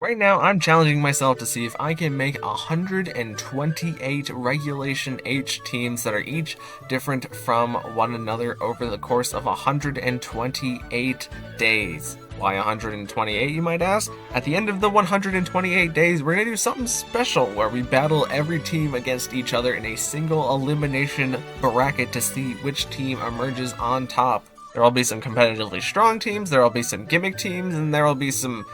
Right now, I'm challenging myself to see if I can make 128 Regulation H teams that are each different from one another over the course of 128 days. Why 128, you might ask? At the end of the 128 days, we're going to do something special where we battle every team against each other in a single elimination bracket to see which team emerges on top. There will be some competitively strong teams, there will be some gimmick teams, and there will be some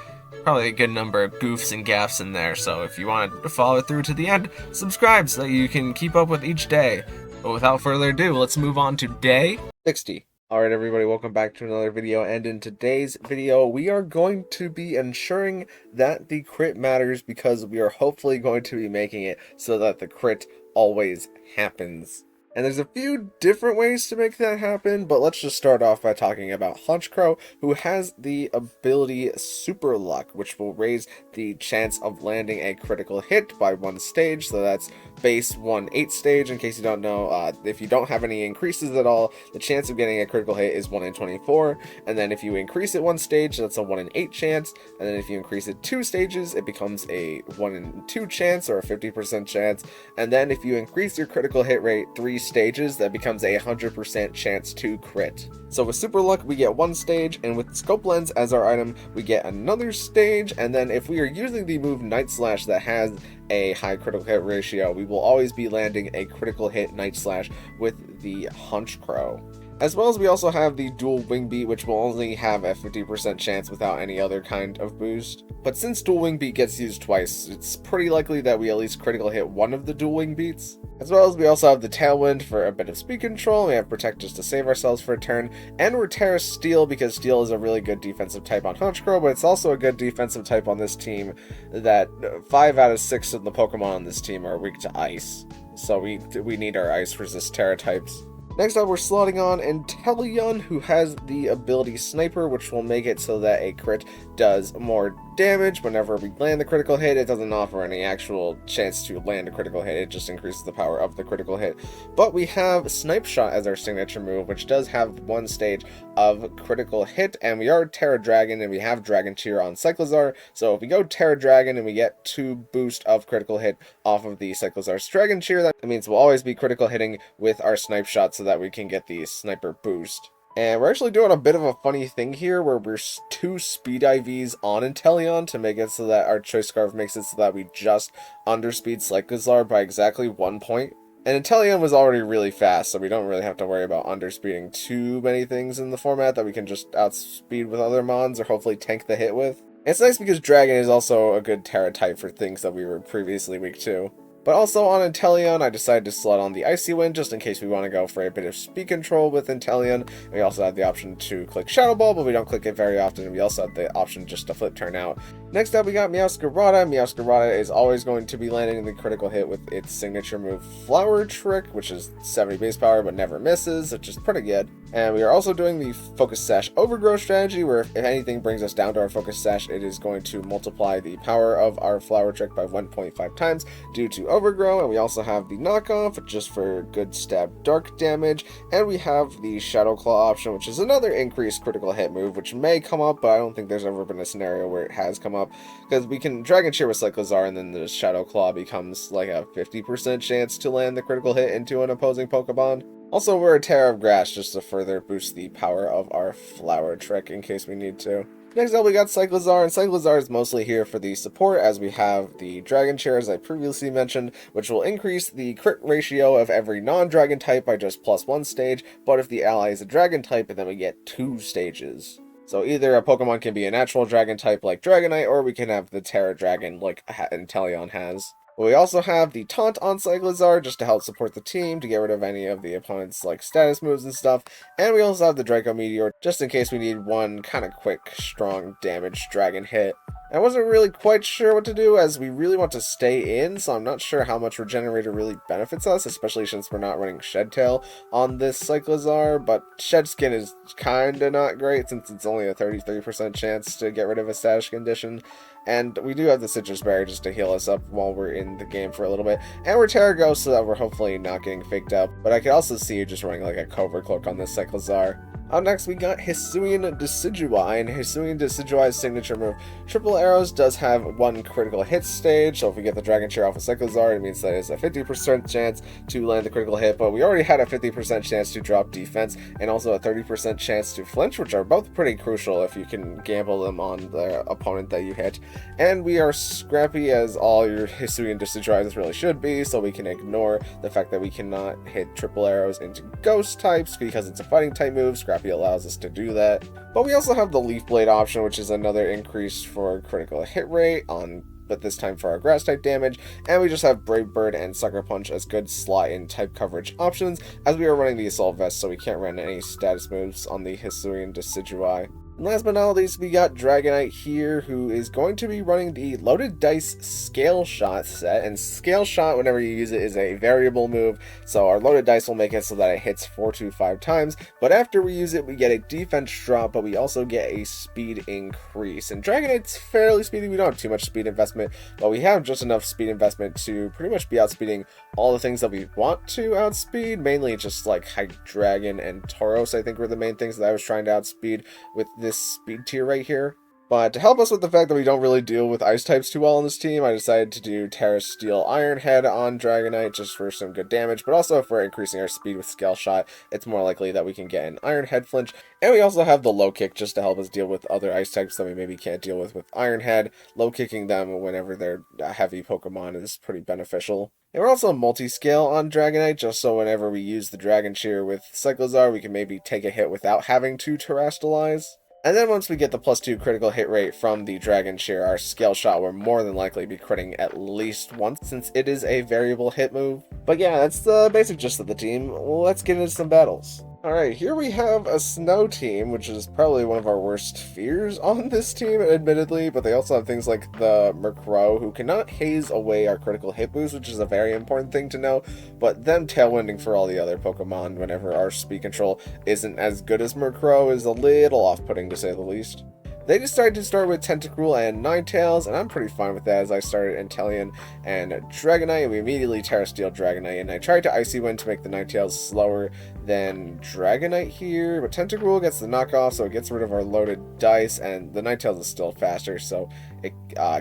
probably a good number of goofs and gaffs in there, so if you want to follow through to the end, subscribe so that you can keep up with each day. But without further ado, let's move on to day 60. Alright everybody, welcome back to another video, and in today's video, we are going to be ensuring that the crit matters because we are hopefully going to be making it so that the crit always happens. And there's a few different ways to make that happen, but let's just start off by talking about Hunchcrow, who has the ability Super Luck, which will raise the chance of landing a critical hit by one stage. So that's base 1/8 stage. In case you don't know, if you don't have any increases at all, the chance of getting a critical hit is 1 in 24. And then if you increase it one stage, that's a 1 in 8 chance. And then if you increase it 2 stages, it becomes a 1 in 2 chance, or a 50% chance. And then if you increase your critical hit rate 3 stages, that becomes a 100% chance to crit. So with Super Luck, we get one stage, and with Scope Lens as our item, we get another stage. And then if we are using the move Night Slash that has a high critical hit ratio, we will always be landing a critical hit Night Slash with the Hunchcrow. As well as we also have the dual wing beat, which will only have a 50% chance without any other kind of boost. But since dual wing beat gets used twice, it's pretty likely that we at least critical hit one of the dual wing beats. As well as we also have the tailwind for a bit of speed control, we have protect just to save ourselves for a turn, and we're Terra Steel because Steel is a really good defensive type on Hunchcrow, but it's also a good defensive type on this team that 5 out of 6 of the Pokemon on this team are weak to ice. So we need our ice resist Terra types. Next up, we're slotting on Inteleon, who has the ability Sniper, which will make it so that a crit does more damage whenever we land the critical hit. It doesn't offer any actual chance to land a critical hit, it just increases the power of the critical hit. But we have Snipe Shot as our signature move, which does have one stage of critical hit, and we are Terra Dragon, and we have Dragon Cheer on Cyclizar, so if we go Terra Dragon and we get 2 boost of critical hit off of the Cyclizar's Dragon Cheer, that means we'll always be critical hitting with our Snipe Shot so that we can get the Sniper boost. And we're actually doing a bit of a funny thing here where we're 2 speed IVs on Inteleon to make it so that our Choice Scarf makes it so that we just underspeed Cyclizar by exactly 1 point. And Inteleon was already really fast, so we don't really have to worry about underspeeding too many things in the format that we can just outspeed with other mons or hopefully tank the hit with. And it's nice because Dragon is also a good Terra type for things that we were previously weak to. But also on Inteleon, I decided to slot on the Icy Wind just in case we want to go for a bit of speed control with Inteleon. We also have the option to click Shadow Ball, but we don't click it very often, and we also have the option just to flip turn out. Next up, we got Meowscarada. Meowscarada is always going to be landing the critical hit with its signature move Flower Trick, which is 70 base power but never misses, which is pretty good. And we are also doing the Focus Sash Overgrowth strategy, where if anything brings us down to our Focus Sash, it is going to multiply the power of our Flower Trick by 1.5 times due to Overgrow. And we also have the Knockoff, just for good stab dark damage. And we have the Shadow Claw option, which is another increased critical hit move, which may come up, but I don't think there's ever been a scenario where it has come up, because we can Dragon Cheer with Cyclizar, and then the Shadow Claw becomes like a 50% chance to land the critical hit into an opposing Pokemon. Also, we're a Terra of Grass just to further boost the power of our Flower Trick in case we need to. Next up, we got Cyclizar, and Cyclizar is mostly here for the support, as we have the Dragon Cheer, as I previously mentioned, which will increase the crit ratio of every non-dragon type by just +1 stage, but if the ally is a dragon type, then we get 2 stages. So either a Pokemon can be a natural dragon type like Dragonite, or we can have the Terra Dragon like Inteleon has. We also have the Taunt on Cyclizar just to help support the team, to get rid of any of the opponent's like status moves and stuff. And we also have the Draco Meteor just in case we need one kind of quick, strong damage dragon hit. I wasn't really quite sure what to do, as we really want to stay in, so I'm not sure how much Regenerator really benefits us, especially since we're not running Shed Tail on this Cyclizar, but Shed Skin is kinda not great since it's only a 33% chance to get rid of a status condition. And we do have the Citrus Berry just to heal us up while we're in the game for a little bit. And we're Terra Ghost so that we're hopefully not getting faked up. But I could also see you just running like a Covert Cloak on this Cyclizar. Up next, we got Hisuian Decidueye, and Hisuian Decidueye's signature move, Triple Arrows, does have one critical hit stage, so if we get the Dragon Chair off of Cyclozar, it means that it's a 50% chance to land the critical hit, but we already had a 50% chance to drop defense, and also a 30% chance to flinch, which are both pretty crucial if you can gamble them on the opponent that you hit. And we are scrappy, as all your Hisuian Decidueyes really should be, so we can ignore the fact that we cannot hit Triple Arrows into Ghost types, because it's a fighting type move. Scrappy allows us to do that. But we also have the Leaf Blade option, which is another increase for critical hit rate but this time for our grass type damage, and we just have Brave Bird and Sucker Punch as good slot in type coverage options, as we are running the Assault Vest, so we can't run any status moves on the Hisuian Decidueye. And last but not least, we got Dragonite here, who is going to be running the Loaded Dice Scale Shot set, and Scale Shot, whenever you use it, is a variable move, so our Loaded Dice will make it so that it hits 4 to 5 times, but after we use it, we get a defense drop, but we also get a speed increase. And Dragonite's fairly speedy, we don't have too much speed investment, but we have just enough speed investment to pretty much be outspeeding all the things that we want to outspeed, mainly just like Hydreigon and Tauros, I think were the main things that I was trying to outspeed with this speed tier right here. But to help us with the fact that we don't really deal with ice types too well on this team, I decided to do Terra Steel Iron Head on Dragonite just for some good damage, but also if we're increasing our speed with Scale Shot, it's more likely that we can get an Iron Head flinch. And we also have the Low Kick just to help us deal with other ice types that we maybe can't deal with Iron Head. Low kicking them whenever they're heavy Pokemon is pretty beneficial. And we're also multi-scale on Dragonite, just so whenever we use the Dragon Cheer with Cyclozar, we can maybe take a hit without having to Terastalize. And then once we get the +2 critical hit rate from the Dragon Cheer, our Scale Shot will more than likely be critting at least once, since it is a variable hit move. But yeah, that's the basic gist of the team. Let's get into some battles. Alright, here we have a Snow team, which is probably one of our worst fears on this team, admittedly, but they also have things like the Murkrow, who cannot haze away our critical hit boost, which is a very important thing to know, but them tailwinding for all the other Pokemon whenever our speed control isn't as good as Murkrow is a little off-putting, to say the least. They decided to start with Tentacruel and Ninetales, and I'm pretty fine with that, as I started Inteleon and Dragonite, and we immediately Terra Steel Dragonite, and I tried to Icy Wind to make the Ninetales slower than Dragonite here, but Tentacruel gets the knockoff, so it gets rid of our loaded dice, and the Ninetales is still faster, so it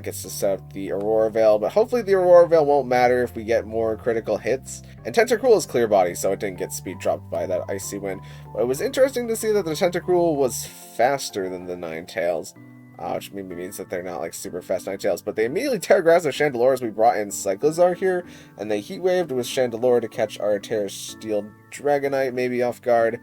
gets to set up the Aurora Veil, but hopefully the Aurora Veil won't matter if we get more critical hits. And Tentacruel is Clear Body, so it didn't get speed dropped by that Icy Wind. But it was interesting to see that the Tentacruel was faster than the Ninetales, which maybe means that they're not like super fast Ninetales, but they immediately Terra Grass with Chandelure as we brought in Cyclozar here, and they Heat Waved with Chandelure to catch our Terra Steel Dragonite maybe off guard.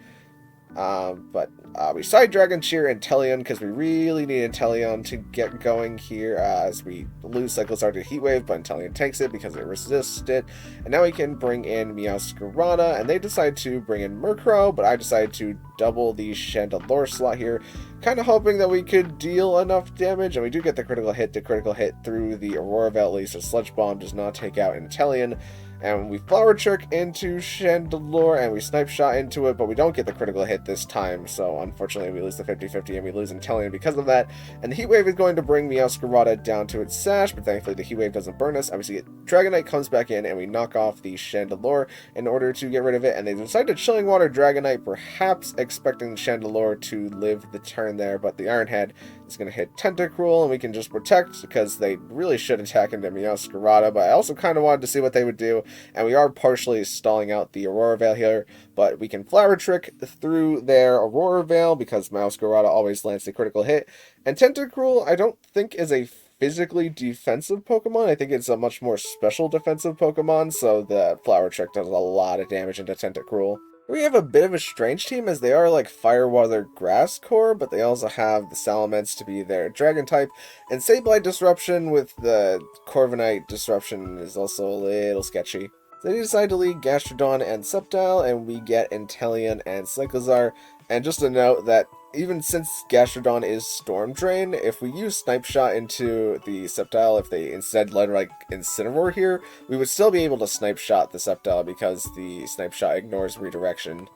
But we side Dragon Cheer Inteleon because we really need Inteleon to get going here, as we lose Cyclozar to Heat Wave, but Inteleon takes it because it resists it. And now we can bring in Meowscarada, and they decide to bring in Murkrow, but I decided to double the Chandelure slot here, kind of hoping that we could deal enough damage, and we do get the critical hit to critical hit through the Aurora Veil, at least a Sludge Bomb does not take out Inteleon. And we Flower Trick into Chandelure, and we Snipe Shot into it, but we don't get the critical hit this time, so unfortunately we lose the 50-50, and we lose Inteleon because of that. And the Heat Wave is going to bring Meowscarada down to its sash, but thankfully the Heat Wave doesn't burn us. Obviously, Dragonite comes back in, and we knock off the Chandelure in order to get rid of it, and they decide to Chilling Water Dragonite, perhaps expecting the Chandelure to live the turn there, but the Iron Head is going to hit Tentacruel, and we can just protect, because they really should attack into Meowscarada, but I also kind of wanted to see what they would do, and we are partially stalling out the Aurora Veil here, but we can Flower Trick through their Aurora Veil, because Meowscarada always lands a critical hit, and Tentacruel I don't think is a physically defensive Pokemon. I think it's a much more special defensive Pokemon, so the Flower Trick does a lot of damage into Tentacruel. We have a bit of a strange team, as they are like Fire, Water, Grass core, but they also have the Salamence to be their Dragon type, and Sableye Disruption with the Corviknight Disruption is also a little sketchy. So they decide to lead Gastrodon and Sceptile, and we get Inteleon and Cyclozar. And just a note that even since Gastrodon is Storm Drain, if we use Snipe Shot into the Sceptile, if they instead led like Incineroar here, we would still be able to Snipe Shot the Sceptile because the Snipe Shot ignores redirection.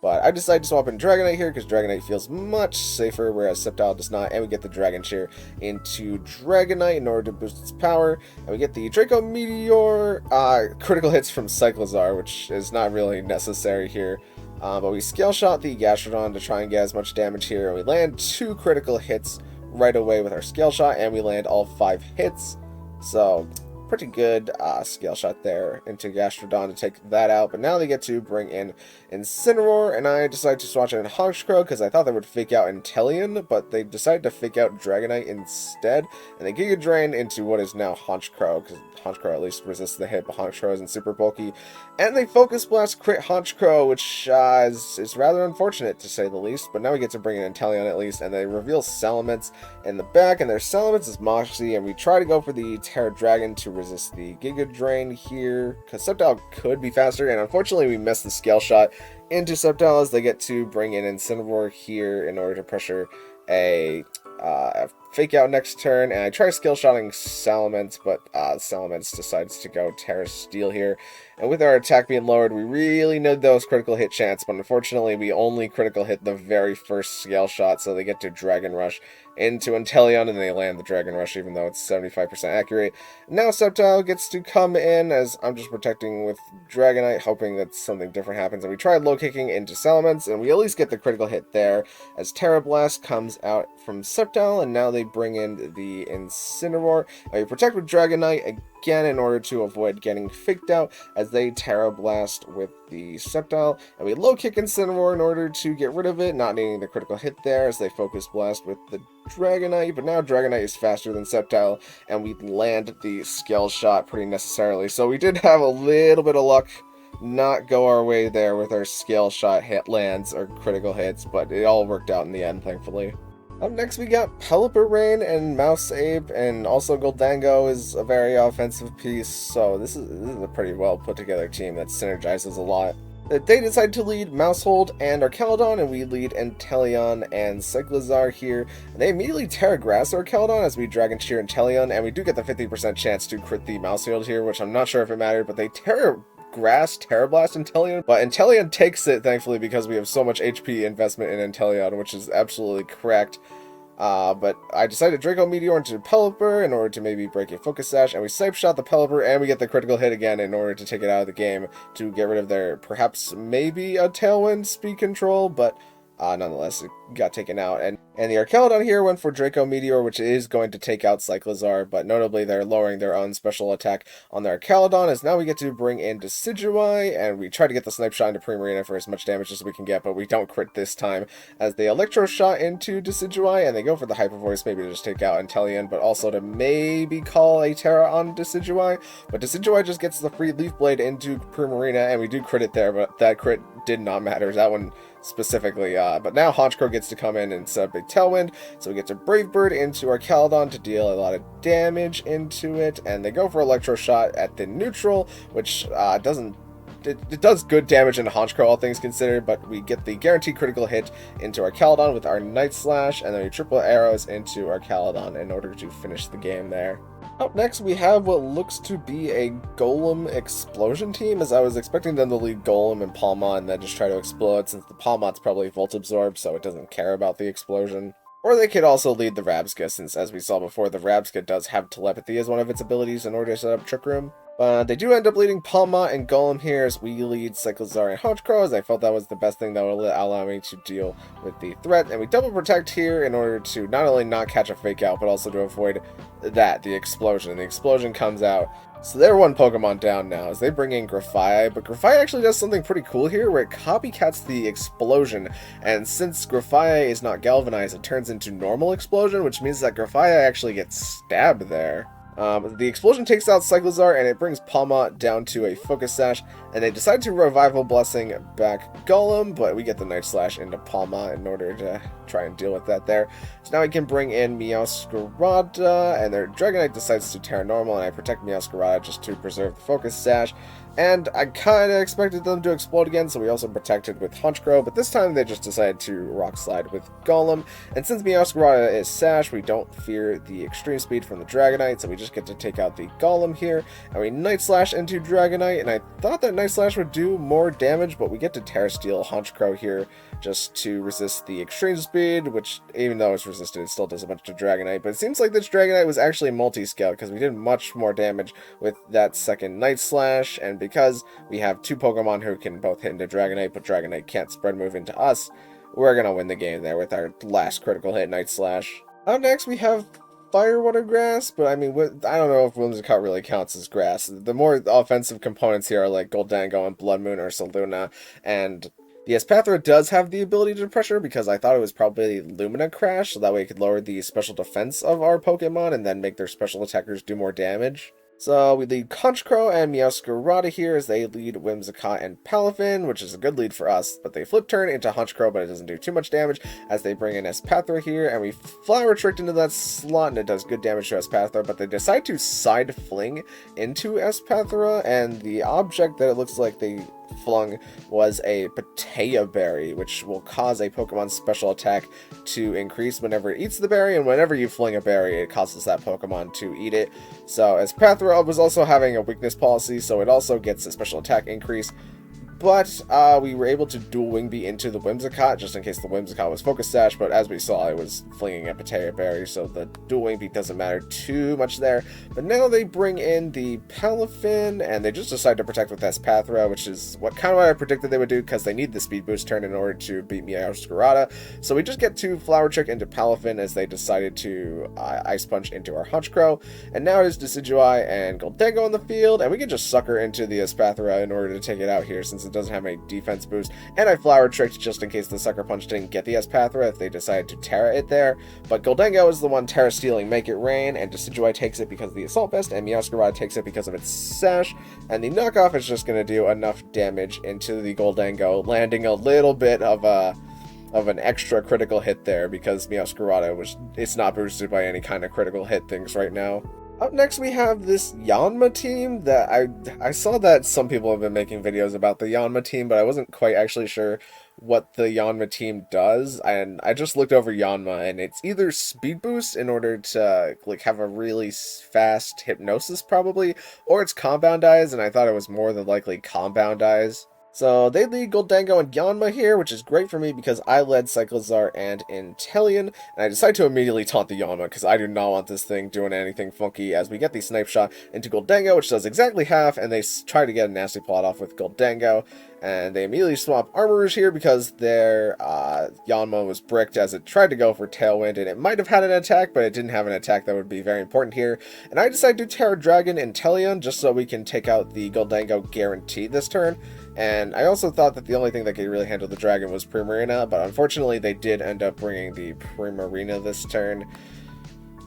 But I decided to swap in Dragonite here because Dragonite feels much safer, whereas Sceptile does not, and we get the Dragon Cheer into Dragonite in order to boost its power, and we get the Draco Meteor critical hits from Cyclozar, which is not really necessary here. But we Scale Shot the Gastrodon to try and get as much damage here, and we land 2 critical hits right away with our Scale Shot, and we land all 5 hits. So pretty good Scale Shot there into Gastrodon to take that out. But now they get to bring in Incineroar, and I decided to swatch in Honchkrow because I thought they would fake out Inteleon, but they decided to fake out Dragonite instead, and they Giga Drain into what is now Honchkrow, because Honchkrow at least resists the hit, but Honchkrow isn't super bulky. And they Focus Blast crit Honchkrow, which is rather unfortunate to say the least, but now we get to bring in Inteleon at least, and they reveal Salamence in the back, and their Salamence is Moxie, and we try to go for the Terra Dragon to resist the Giga Drain here, because Sceptile could be faster, and unfortunately we missed the Scale Shot into Sceptile as they get to bring in Incineroar here in order to pressure a fake out next turn, and I try Skill Shotting Salamence, but Salamence decides to go Terra Steel here. And with our attack being lowered, we really need those critical hit chance, but unfortunately we only critical hit the very first Scale Shot, so they get to Dragon Rush into Inteleon, and they land the Dragon Rush even though it's 75% accurate. Now Sceptile gets to come in as I'm just protecting with Dragonite, hoping that something different happens, and we tried low kicking into Salamence, and we at least get the critical hit there as Terra Blast comes out from Sceptile, and now they bring in the Incineroar, and we protect with Dragonite again in order to avoid getting faked out as they Terra Blast with the Sceptile, and we low kick Incineroar in order to get rid of it, not needing the critical hit there as they Focus Blast with the Dragonite, but now Dragonite is faster than Sceptile, and we land the Scale Shot pretty necessarily. So we did have a little bit of luck not go our way there with our Scale Shot hit lands or critical hits, but it all worked out in the end, thankfully. Up next we got Pelipper Rain and Mouse Ape, and also Goldango is a very offensive piece, so this is a pretty well put together team that synergizes a lot. They decide to lead Mousehold and Archaludon, and we lead Inteleon and Cyclizar here. And they immediately Terra Grass Archaludon as we Dragon Cheer Inteleon, and we do get the 50% chance to crit the Mousehold here, which I'm not sure if it mattered, but they Terra Blast Inteleon, but Inteleon takes it, thankfully, because we have so much HP investment in Inteleon, which is absolutely correct. But I decided Draco Meteor into Pelipper in order to maybe break a Focus Sash, and we Snipe Shot the Pelipper, and we get the critical hit again in order to take it out of the game to get rid of their, perhaps, maybe a Tailwind speed control, but nonetheless, it got taken out. And the Archaludon here went for Draco Meteor, which is going to take out Cyclizar, but notably they're lowering their own special attack on their Archaludon, as now we get to bring in Decidueye, and we try to get the Snipe Shot into Primarina for as much damage as we can get, but we don't crit this time, as they Electro Shot into Decidueye, and they go for the Hyper Voice, maybe to just take out Inteleon, but also to maybe call a Terra on Decidueye, but Decidueye just gets the free Leaf Blade into Primarina, and we do crit it there, but that crit did not matter. That one specifically, but now Honchkrow gets to come in and set up a Tailwind, so we get to Brave Bird into Archaludon to deal a lot of damage into it, and they go for Electro Shot at the neutral, which it does good damage into Honchkrow, all things considered, but we get the guaranteed critical hit into Archaludon with our Night Slash, and then we triple arrows into Archaludon in order to finish the game there. Up next, we have what looks to be a Golem Explosion team, as I was expecting them to lead Golem and Palma and then just try to explode, since the Palmot's probably Volt Absorbed, so it doesn't care about the explosion. Or they could also lead the Rabsca, since as we saw before, the Rabsca does have Telepathy as one of its abilities in order to set up Trick Room. But they do end up leading Palma and Golem here as we lead Cyclizar and Honchkrow, as I felt that was the best thing that would allow me to deal with the threat. And we double protect here in order to not only not catch a fake out, but also to avoid the explosion. And the explosion comes out. So they're one Pokemon down now as they bring in Grafaiai, but Grafaiai actually does something pretty cool here where it copycats the explosion, and since Grafaiai is not galvanized, it turns into normal explosion, which means that Grafaiai actually gets stabbed there. The explosion takes out Cyclizar, and it brings Palma down to a Focus Sash, and they decide to Revival Blessing back Golem, but we get the Night Slash into Palma in order to try and deal with that there. So now we can bring in Meowscarada, and their Dragonite decides to Terra Normal, and I protect Meowscarada just to preserve the Focus Sash. And I kind of expected them to explode again, so we also protected with Honchkrow, but this time they just decided to Rock Slide with Golem. And since Meowscarada is Sash, we don't fear the extreme speed from the Dragonite, so we just get to take out the Golem here. And we Night Slash into Dragonite, and I thought that Night Slash would do more damage, but we get to Terra Steel Honchkrow here just to resist the extreme speed, which even though it's resisted, it still does a bunch to Dragonite. But it seems like this Dragonite was actually multi-scale because we did much more damage with that second Night Slash, and because we have two Pokemon who can both hit into Dragonite, but Dragonite can't spread move into us, we're gonna win the game there with our last critical hit, Night Slash. Up next, we have Fire Water Grass, but I mean, I don't know if Whimsicott really counts as grass. The more offensive components here are like Goldango and Blood Moon or Saluna, and the Espathra does have the ability to pressure because I thought it was probably Lumina Crash, so that way it could lower the special defense of our Pokemon and then make their special attackers do more damage. So we lead Honchkrow and Meowscarada here as they lead Whimsicott and Palafin, which is a good lead for us, but they flip turn into Honchkrow, but it doesn't do too much damage as they bring in Espathra here, and we Flower Tricked into that slot, and it does good damage to Espathra, but they decide to side fling into Espathra, and the object that it looks like they flung was a Patea Berry, which will cause a Pokemon's special attack to increase whenever it eats the berry, and whenever you fling a berry, it causes that Pokemon to eat it. So Espathra was also having a weakness policy, so it also gets a special attack increase. But we were able to dual Wing Beat into the Whimsicott, just in case the Whimsicott was Focus Sash, but as we saw, it was flinging a Patea Berry, so the dual Wing Beat doesn't matter too much there. But now they bring in the Palafin, and they just decide to protect with Espathra, which is what I predicted they would do, because they need the Speed Boost turn in order to beat Meowscarada. So we just get to Flower Trick into Palafin as they decided to Ice Punch into our Honchkrow. And now it is Decidueye and Goldango on the field, and we can just sucker into the Espathra in order to take it out here, since it doesn't have any defense boost, and I Flower Tricked just in case the Sucker Punch didn't get the Espathra if they decided to Terra it there, but Goldango is the one Terra stealing Make It Rain, and Decidueye takes it because of the Assault Vest, and Meowscarada takes it because of its Sash, and the knockoff is just going to do enough damage into the Goldango, landing a little bit of an extra critical hit there, because Meowscarada it's not boosted by any kind of critical hit things right now. Up next, we have this Yanma team that I saw that some people have been making videos about the Yanma team, but I wasn't quite actually sure what the Yanma team does, and I just looked over Yanma, and it's either Speed Boost in order to like have a really fast Hypnosis probably, or it's Compound Eyes, and I thought it was more than likely Compound Eyes. So they lead Goldango and Yanma here, which is great for me because I led Cyclizar and Inteleon, and I decide to immediately taunt the Yanma because I do not want this thing doing anything funky as we get the Snipe Shot into Goldango, which does exactly half, and they try to get a nasty plot off with Goldango, and they immediately swap Armorage here because their Yanma was bricked as it tried to go for Tailwind, and it might have had an attack, but it didn't have an attack that would be very important here, and I decide to Terra Dragon Inteleon just so we can take out the Goldango guarantee this turn. And I also thought that the only thing that could really handle the dragon was Primarina, but unfortunately they did end up bringing the Primarina this turn.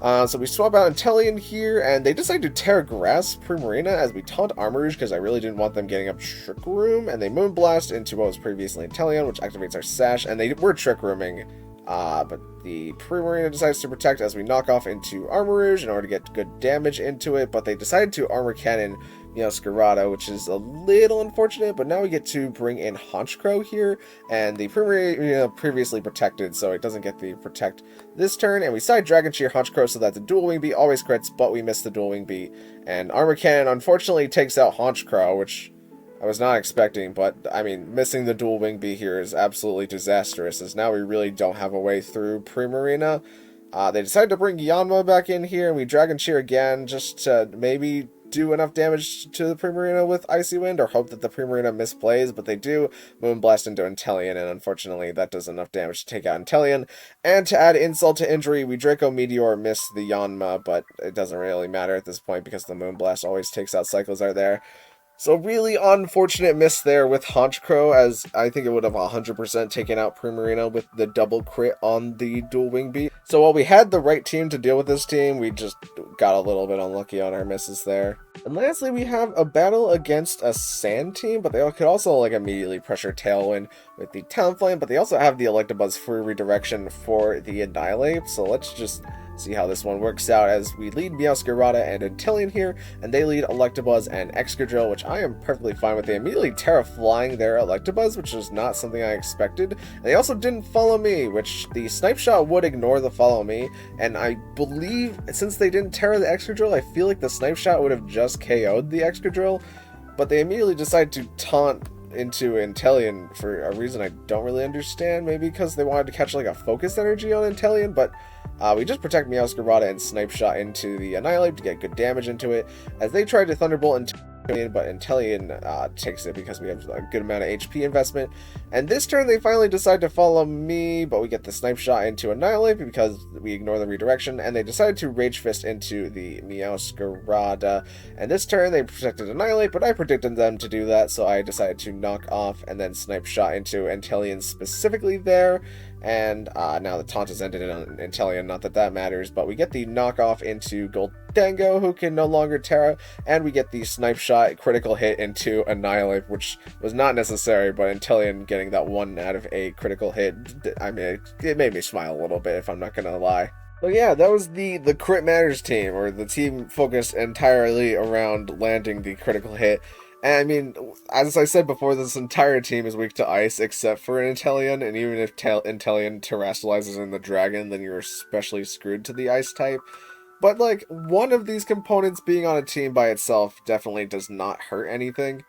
So we swap out Inteleon here, and they decide to Terra Grass Primarina as we taunt Armorage because I really didn't want them getting up Trick Room, and they Moonblast into what was previously Inteleon, which activates our Sash, and they were Trick Rooming, but the Primarina decides to protect as we knock off into Armorage in order to get good damage into it, but they decided to Armor Cannon Meowscarada, which is a little unfortunate, but now we get to bring in Honchkrow here, and the Primarina previously protected, so it doesn't get the protect this turn, and we side Dragon Cheer Honchkrow so that the Dual Wing Beat always crits, but we miss the Dual Wing Beat, and Armor Cannon unfortunately takes out Honchkrow, which I was not expecting, but I mean, missing the Dual Wing Beat here is absolutely disastrous, as now we really don't have a way through Primarina. They decided to bring Yanma back in here, and we Dragon Cheer again, just to maybe do enough damage to the Primarina with Icy Wind, or hope that the Primarina misplays, but they do Moonblast into Inteleon, and unfortunately that does enough damage to take out Inteleon. And to add insult to injury, we Draco Meteor miss the Yanma, but it doesn't really matter at this point because the Moonblast always takes out Cyclizar there. So really unfortunate miss there with Honchkrow, as I think it would have 100% taken out Primarina with the double crit on the Dual Wing Beat. So while we had the right team to deal with this team, we just got a little bit unlucky on our misses there. And lastly, we have a battle against a Sand team, but they could also like immediately pressure Tailwind with the Talonflame, but they also have the Electabuzz free redirection for the Annihilate. So let's just see how this one works out as we lead Meowscarada and Inteleon here, and they lead Electabuzz and Excadrill, which I am perfectly fine with. They immediately Terra Flying their Electabuzz, which is not something I expected. And they also didn't follow me, which the Snipe Shot would ignore the follow me, and I believe since they didn't Terra the Excadrill, I feel like the Snipe Shot would have just KO'd the Excadrill, but they immediately decide to taunt into Inteleon for a reason I don't really understand. Maybe because they wanted to catch like a focus energy on Inteleon, but we just protect Meowscarada and Snipe Shot into the Annihilate to get good damage into it, as they tried to Thunderbolt into but Inteleon takes it because we have a good amount of HP investment. And this turn they finally decide to follow me, but we get the Snipe Shot into Annihilate because we ignore the redirection, and they decided to Rage Fist into the Meowscarada. And this turn they protected Annihilate, but I predicted them to do that, so I decided to knock off and then Snipe Shot into Inteleon specifically there. And now the taunt is ended on Inteleon, not that that matters, but we get the knockoff into Goldango, who can no longer Terra, and we get the Snipe Shot critical hit into Annihilate, which was not necessary, but Inteleon getting that 1 out of 8 critical hit, I mean, it made me smile a little bit, if I'm not gonna lie. So yeah, that was the Crit Matters team, or the team focused entirely around landing the critical hit. And I mean, as I said before, this entire team is weak to ice except for an Inteleon, and even if Inteleon terrestrializes in the dragon, then you're especially screwed to the ice type. But like, one of these components being on a team by itself definitely does not hurt anything.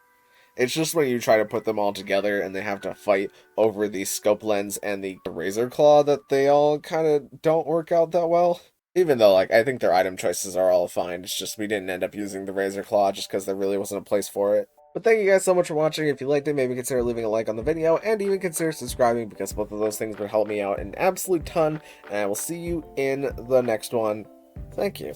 It's just when you try to put them all together and they have to fight over the Scope Lens and the Razor Claw that they all kind of don't work out that well. Even though, like, I think their item choices are all fine, it's just we didn't end up using the Razor Claw just because there really wasn't a place for it. But thank you guys so much for watching. If you liked it, maybe consider leaving a like on the video, and even consider subscribing, because both of those things would help me out an absolute ton, and I will see you in the next one. Thank you.